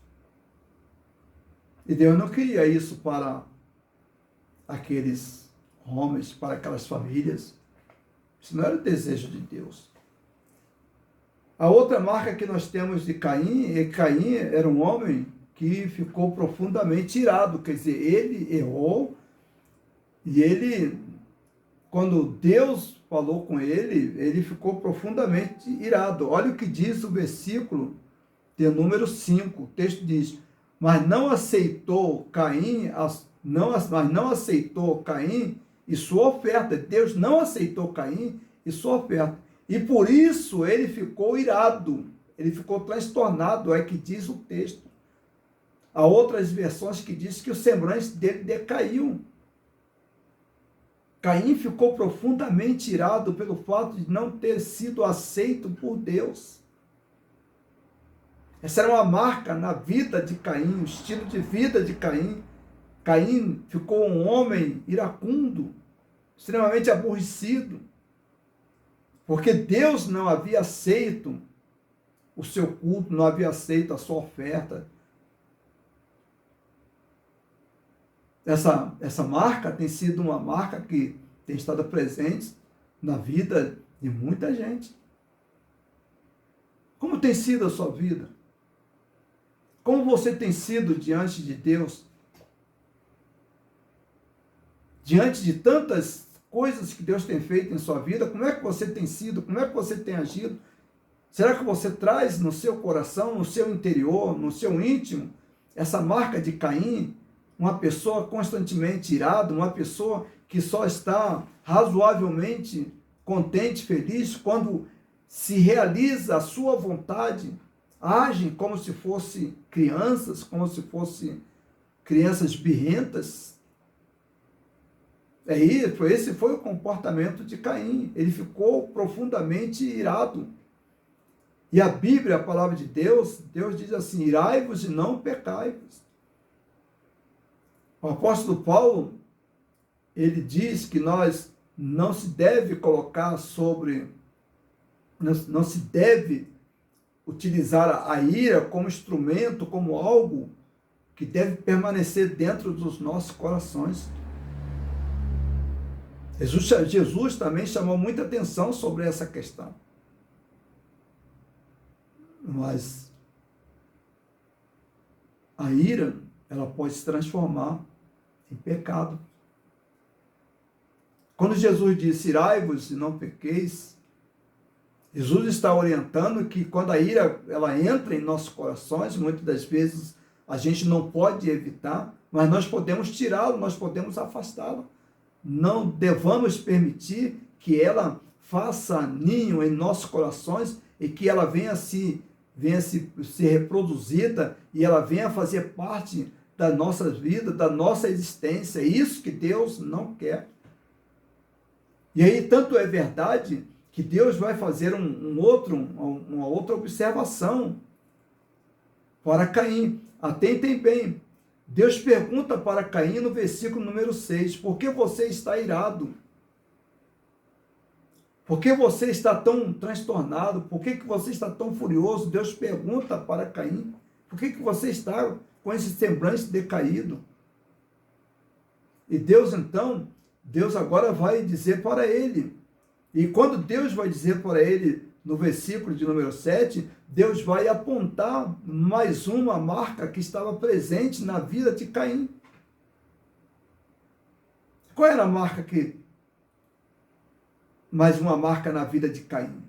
E Deus não queria isso para aqueles homens, para aquelas famílias. Isso não era o desejo de Deus. A outra marca que nós temos de Caim é que Caim era um homem que ficou profundamente irado, quer dizer, ele errou e ele, quando Deus falou com ele, ele ficou profundamente irado. Olha o que diz o versículo de número 5, o texto diz, mas não aceitou Caim e sua oferta. Deus não aceitou Caim e sua oferta. E por isso ele ficou irado, ele ficou transtornado, é que diz o texto. Há outras versões que diz que o semblante dele decaiu. Caim ficou profundamente irado pelo fato de não ter sido aceito por Deus. Essa era uma marca na vida de Caim, o estilo de vida de Caim. Caim ficou um homem iracundo, extremamente aborrecido, porque Deus não havia aceito o seu culto, não havia aceito a sua oferta. Essa marca tem sido uma marca que tem estado presente na vida de muita gente. Como tem sido a sua vida? Como você tem sido diante de Deus? Diante de tantas coisas que Deus tem feito em sua vida, como é que você tem sido? Como é que você tem agido? Será que você traz no seu coração, no seu interior, no seu íntimo, essa marca de Caim? Uma pessoa constantemente irada, uma pessoa que só está razoavelmente contente, feliz, quando se realiza a sua vontade, agem como se fossem crianças, como se fossem crianças birrentas. Esse foi o comportamento de Caim. Ele ficou profundamente irado. E a Bíblia, a palavra de Deus, Deus diz assim: irai-vos e não pecai-vos. O apóstolo Paulo, ele diz que nós não se deve colocar não se deve utilizar a ira como instrumento, como algo que deve permanecer dentro dos nossos corações. Jesus também chamou muita atenção sobre essa questão. Mas a ira, ela pode se transformar em pecado. Quando Jesus disse, irai-vos e não pequeis, Jesus está orientando que quando a ira ela entra em nossos corações, muitas das vezes a gente não pode evitar, mas nós podemos tirá-lo, nós podemos afastá-lo. Não devamos permitir que ela faça ninho em nossos corações e que ela venha ser reproduzida e ela venha fazer parte da nossa vida, da nossa existência. É isso que Deus não quer. E aí, tanto é verdade que Deus vai fazer uma outra observação para Caim. Atentem bem. Deus pergunta para Caim no versículo número 6, por que você está irado? Por que você está tão transtornado? Por que você está tão furioso? Deus pergunta para Caim, por que você está com esse semblante decaído? E Deus agora vai dizer para ele. E quando Deus vai dizer para ele, no versículo de número 7, Deus vai apontar mais uma marca que estava presente na vida de Caim. Qual era a marca mais uma marca na vida de Caim?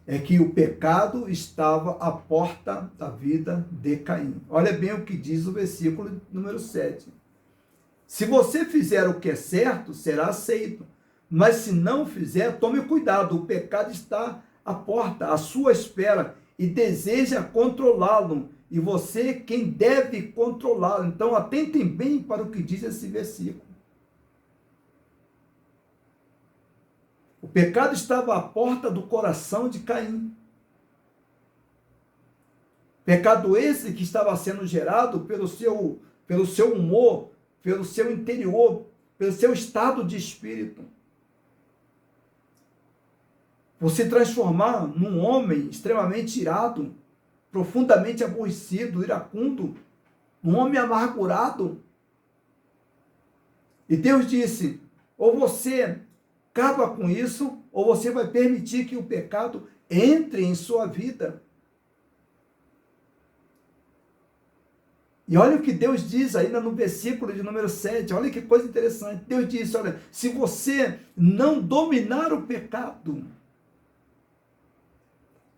É que o pecado estava à porta da vida de Caim. Olha bem o que diz o versículo número 7. Se você fizer o que é certo, será aceito. Mas se não fizer, tome cuidado, o pecado está à porta, à sua espera, e deseja controlá-lo. E você quem deve controlá-lo. Então, atentem bem para o que diz esse versículo. O pecado estava à porta do coração de Caim. Pecado esse que estava sendo gerado pelo seu humor, pelo seu interior, pelo seu estado de espírito. Você transformar num homem extremamente irado, profundamente aborrecido, iracundo, um homem amargurado. E Deus disse, ou você acaba com isso, ou você vai permitir que o pecado entre em sua vida. E olha o que Deus diz ainda no versículo de número 7, olha que coisa interessante. Deus disse, olha, se você não dominar o pecado,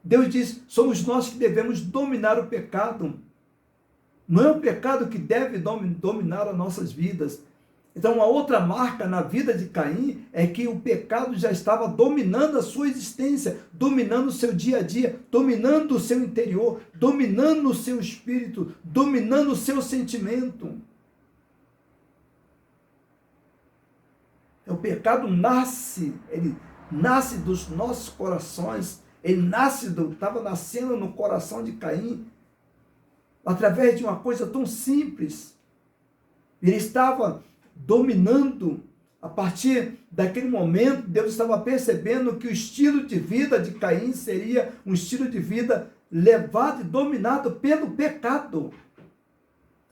Deus diz, somos nós que devemos dominar o pecado. Não é o pecado que deve dominar as nossas vidas. Então, uma outra marca na vida de Caim é que o pecado já estava dominando a sua existência, dominando o seu dia a dia, dominando o seu interior, dominando o seu espírito, dominando o seu sentimento. O pecado nasce, ele nasce dos nossos corações, ele estava nascendo no coração de Caim, através de uma coisa tão simples. Ele estava dominando. A partir daquele momento, Deus estava percebendo que o estilo de vida de Caim seria um estilo de vida levado e dominado pelo pecado.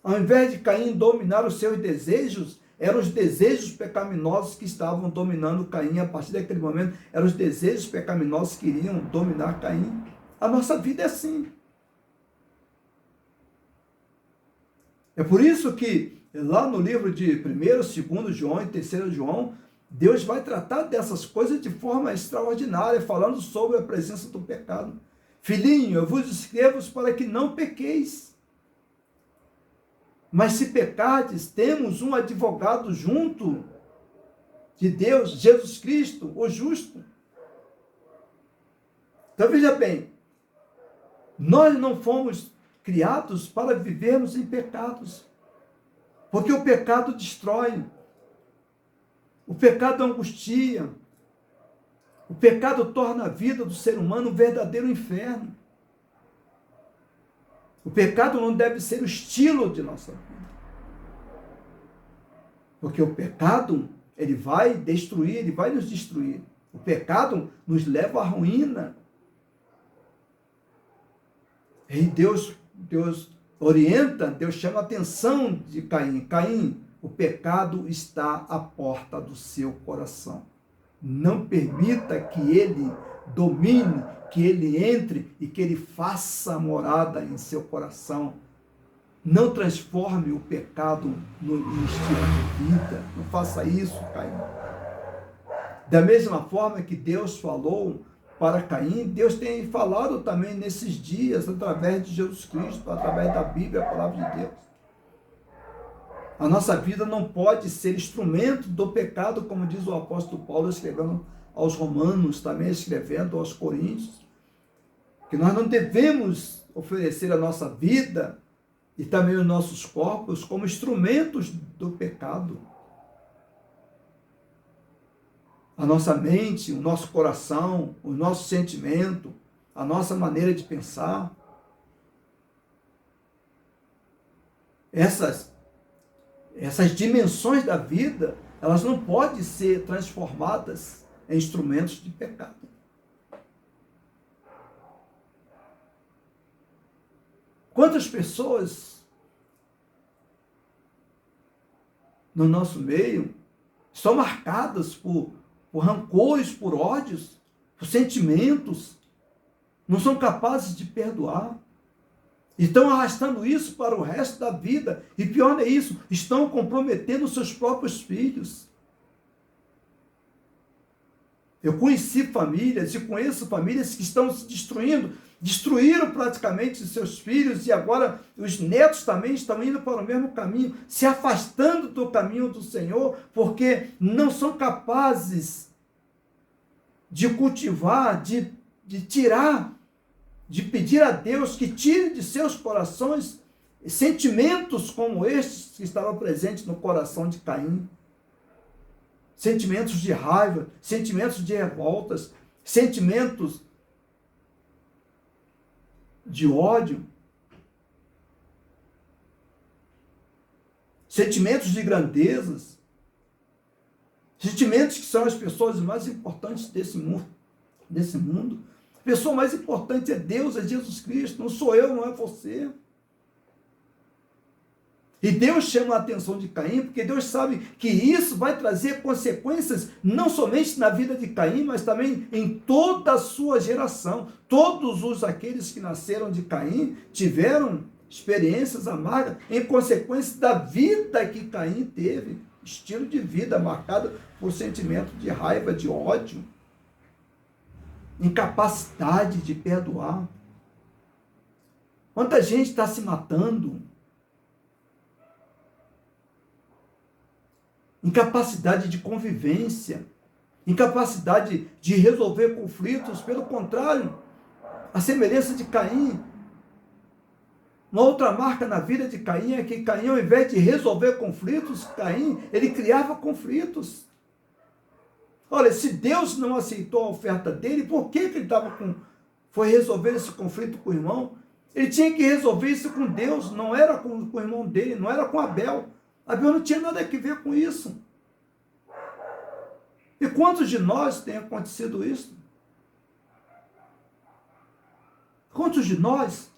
Ao invés de Caim dominar os seus desejos, eram os desejos pecaminosos que estavam dominando Caim. A partir daquele momento, eram os desejos pecaminosos que iriam dominar Caim. A nossa vida é assim. É por isso que lá no livro de 1º, 2º João e 3º João, Deus vai tratar dessas coisas de forma extraordinária, falando sobre a presença do pecado. Filhinho, eu vos escrevo para que não pequeis. Mas se pecardes, temos um advogado junto de Deus, Jesus Cristo, o justo. Então veja bem, nós não fomos criados para vivermos em pecados. Porque o pecado destrói, o pecado angustia, o pecado torna a vida do ser humano um verdadeiro inferno. O pecado não deve ser o estilo de nossa vida. Porque o pecado, ele vai destruir, ele vai nos destruir. O pecado nos leva à ruína. E Deus orienta, Deus chama a atenção de Caim. Caim, o pecado está à porta do seu coração. Não permita que ele domine, que ele entre e que ele faça morada em seu coração. Não transforme o pecado no estilo de vida. Não faça isso, Caim. Da mesma forma que Deus falou para Caim, Deus tem falado também nesses dias, através de Jesus Cristo, através da Bíblia, a palavra de Deus. A nossa vida não pode ser instrumento do pecado, como diz o apóstolo Paulo, escrevendo aos Romanos, também escrevendo aos Coríntios, que nós não devemos oferecer a nossa vida e também os nossos corpos como instrumentos do pecado. A nossa mente, o nosso coração, o nosso sentimento, a nossa maneira de pensar. Essas dimensões da vida, elas não podem ser transformadas em instrumentos de pecado. Quantas pessoas no nosso meio estão marcadas por rancores, por ódios, por sentimentos, não são capazes de perdoar. Estão arrastando isso para o resto da vida. E pior não é isso, estão comprometendo seus próprios filhos. Eu conheci famílias e conheço famílias que estão se destruindo, destruíram praticamente seus filhos e agora os netos também estão indo para o mesmo caminho, se afastando do caminho do Senhor, porque não são capazes de cultivar, de tirar, de pedir a Deus que tire de seus corações sentimentos como estes que estavam presentes no coração de Caim. Sentimentos de raiva, sentimentos de revoltas, sentimentos de ódio, sentimentos de grandezas, sentimentos que são as pessoas mais importantes desse mundo. A pessoa mais importante é Deus, é Jesus Cristo, não sou eu, não é você. E Deus chama a atenção de Caim, porque Deus sabe que isso vai trazer consequências não somente na vida de Caim, mas também em toda a sua geração. Todos aqueles que nasceram de Caim tiveram experiências amargas em consequência da vida que Caim teve. Estilo de vida marcado por sentimento de raiva, de ódio, incapacidade de perdoar. Quanta gente está se matando? Incapacidade de convivência, incapacidade de resolver conflitos, pelo contrário, a semelhança de Caim. Uma outra marca na vida de Caim é que Caim, ao invés de resolver conflitos, ele criava conflitos. Olha, se Deus não aceitou a oferta dele, por que ele foi resolver esse conflito com o irmão? Ele tinha que resolver isso com Deus, não era com o irmão dele, não era com Abel. Abel não tinha nada a ver com isso. E quantos de nós tem acontecido isso? Quantos de nós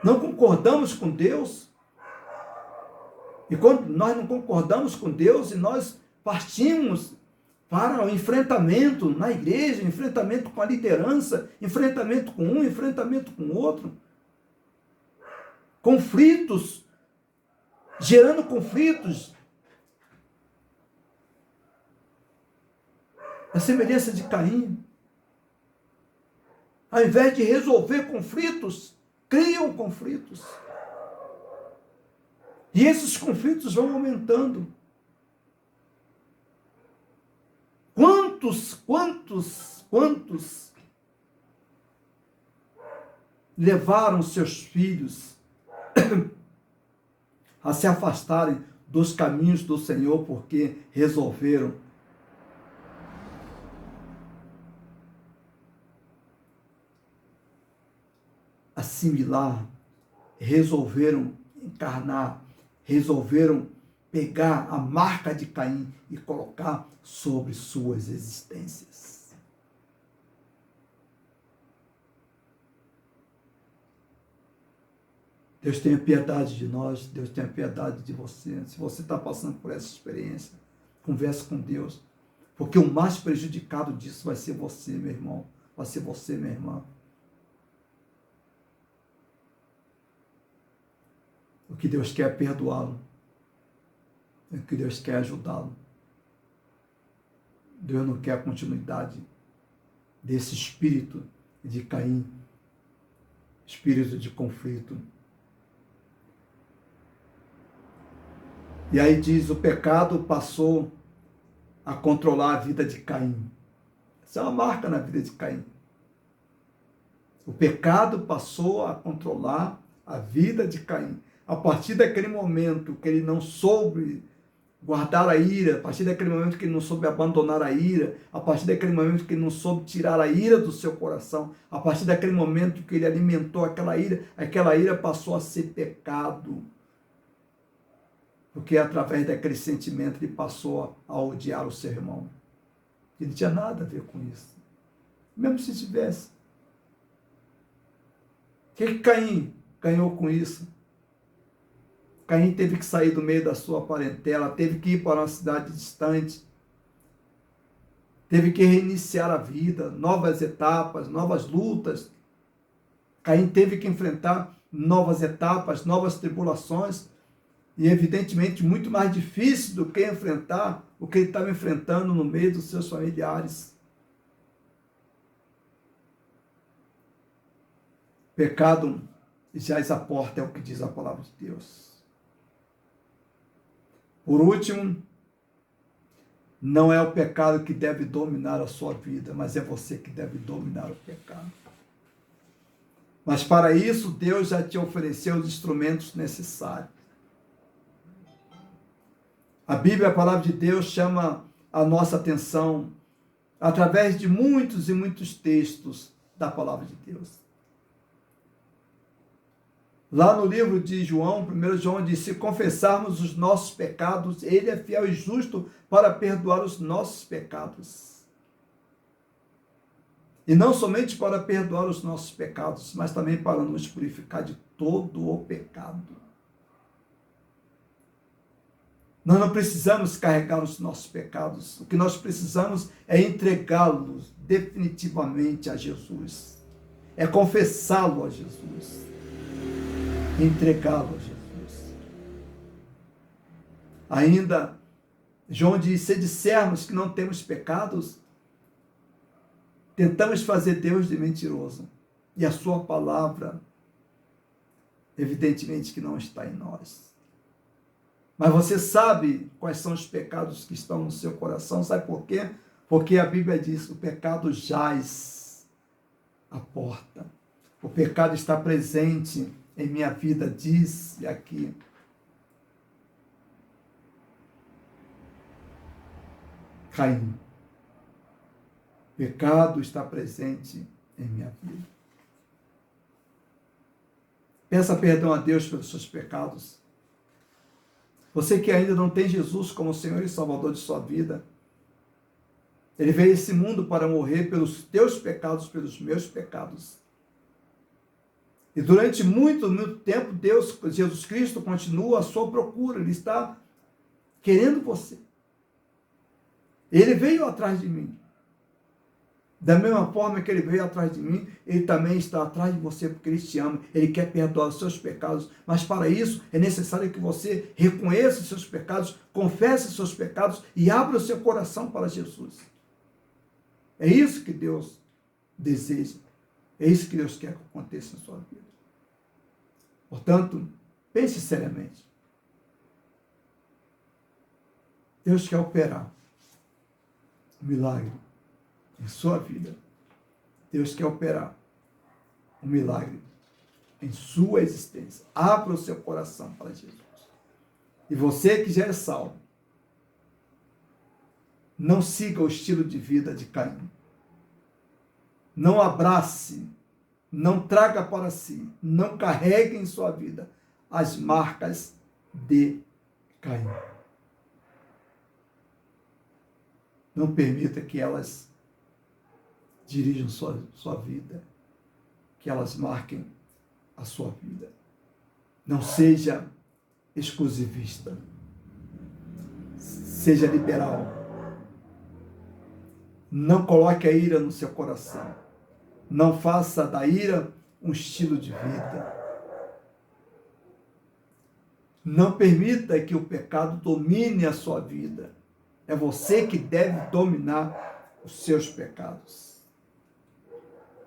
não concordamos com Deus? E quando nós não concordamos com Deus e nós partimos para o enfrentamento na igreja, enfrentamento com a liderança, enfrentamento com um, enfrentamento com o outro, conflitos, gerando conflitos, a semelhança de Caim. Ao invés de resolver conflitos, criam conflitos. E esses conflitos vão aumentando. Quantos levaram seus filhos a se afastarem dos caminhos do Senhor porque resolveram assimilar, resolveram encarnar, resolveram pegar a marca de Caim e colocar sobre suas existências. Deus tenha piedade de nós, Deus tenha piedade de você. Se você está passando por essa experiência, converse com Deus, porque o mais prejudicado disso vai ser você, meu irmão, vai ser você, minha irmã. O que Deus quer é perdoá-lo. O que Deus quer é ajudá-lo. Deus não quer a continuidade desse espírito de Caim, espírito de conflito. E aí diz, o pecado passou a controlar a vida de Caim. Essa é uma marca na vida de Caim. O pecado passou a controlar a vida de Caim. A partir daquele momento que ele não soube guardar a ira, a partir daquele momento que ele não soube abandonar a ira, a partir daquele momento que ele não soube tirar a ira do seu coração, a partir daquele momento que ele alimentou aquela ira passou a ser pecado. Porque através daquele sentimento ele passou a odiar o seu irmão. Ele não tinha nada a ver com isso. Mesmo se tivesse. O que Caim ganhou com isso? Caim teve que sair do meio da sua parentela, teve que ir para uma cidade distante, teve que reiniciar a vida, novas etapas, novas lutas. Caim teve que enfrentar novas etapas, novas tribulações, e evidentemente muito mais difícil do que enfrentar o que ele estava enfrentando no meio dos seus familiares. Pecado jaz à porta, é o que diz a palavra de Deus. Por último, não é o pecado que deve dominar a sua vida, mas é você que deve dominar o pecado. Mas para isso, Deus já te ofereceu os instrumentos necessários. A Bíblia, a palavra de Deus, chama a nossa atenção através de muitos e muitos textos da palavra de Deus. Lá no livro de João, 1 João diz, se confessarmos os nossos pecados, ele é fiel e justo para perdoar os nossos pecados. E não somente para perdoar os nossos pecados, mas também para nos purificar de todo o pecado. Nós não precisamos carregar os nossos pecados. O que nós precisamos é entregá-los definitivamente a Jesus. É confessá-lo a Jesus. Entregá-lo a Jesus. Ainda, João diz, se dissermos que não temos pecados, tentamos fazer Deus de mentiroso. E a sua palavra, evidentemente que não está em nós. Mas você sabe quais são os pecados que estão no seu coração, sabe por quê? Porque a Bíblia diz, o pecado jaz à porta. O pecado está presente em minha vida, diz aqui. Caim. Pecado está presente em minha vida. Peça perdão a Deus pelos seus pecados. Você que ainda não tem Jesus como Senhor e Salvador de sua vida, Ele veio a esse mundo para morrer pelos teus pecados, pelos meus pecados. E durante muito, muito tempo, Deus, Jesus Cristo, continua a sua procura. Ele está querendo você. Ele veio atrás de mim. Da mesma forma que Ele veio atrás de mim, Ele também está atrás de você, porque Ele te ama. Ele quer perdoar os seus pecados. Mas para isso, é necessário que você reconheça os seus pecados, confesse os seus pecados e abra o seu coração para Jesus. É isso que Deus deseja. É isso que Deus quer que aconteça na sua vida. Portanto, pense seriamente. Deus quer operar um milagre em sua vida. Deus quer operar um milagre em sua existência. Abra o seu coração para Jesus. E você que já é salvo, não siga o estilo de vida de Caim. Não abrace, não traga para si, não carregue em sua vida as marcas de Caim. Não permita que elas dirijam sua vida, que elas marquem a sua vida. Não seja exclusivista. Seja liberal. Não coloque a ira no seu coração. Não faça da ira um estilo de vida. Não permita que o pecado domine a sua vida. É você que deve dominar os seus pecados.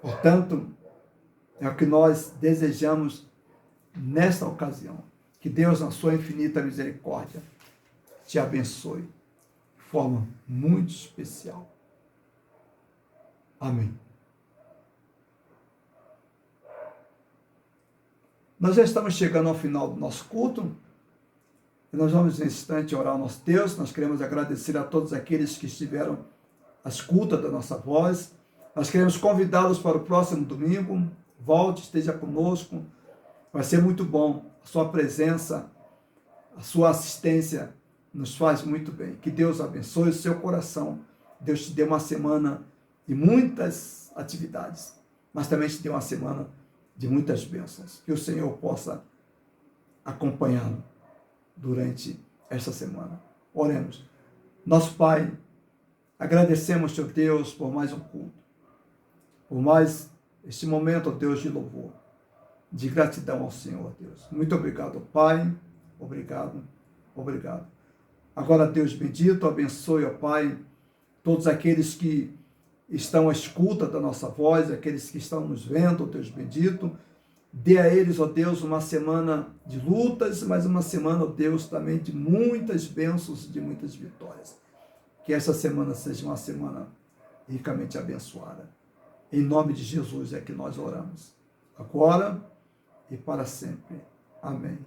Portanto, é o que nós desejamos nesta ocasião. Que Deus, na sua infinita misericórdia, te abençoe de forma muito especial. Amém. Nós já estamos chegando ao final do nosso culto. E nós vamos, nesse instante, orar ao nosso Deus. Nós queremos agradecer a todos aqueles que estiveram à escuta da nossa voz. Nós queremos convidá-los para o próximo domingo. Volte, esteja conosco. Vai ser muito bom. A sua presença, a sua assistência nos faz muito bem. Que Deus abençoe o seu coração. Deus te dê uma semana de muitas atividades, mas também te dê uma semana de muitas bênçãos. Que o Senhor possa acompanhá-lo durante esta semana. Oremos. Nosso Pai, agradecemos, Senhor Deus, por mais um culto, por mais este momento, ó Deus, de louvor, de gratidão ao Senhor, Deus. Muito obrigado, Pai. Obrigado, obrigado. Agora, Deus bendito, abençoe, ó Pai, todos aqueles que estão à escuta da nossa voz, aqueles que estão nos vendo, ó Deus bendito. Dê a eles, ó Deus, uma semana de lutas, mas uma semana, ó Deus, também de muitas bênçãos, de muitas vitórias. Que essa semana seja uma semana ricamente abençoada. Em nome de Jesus é que nós oramos. Agora e para sempre. Amém.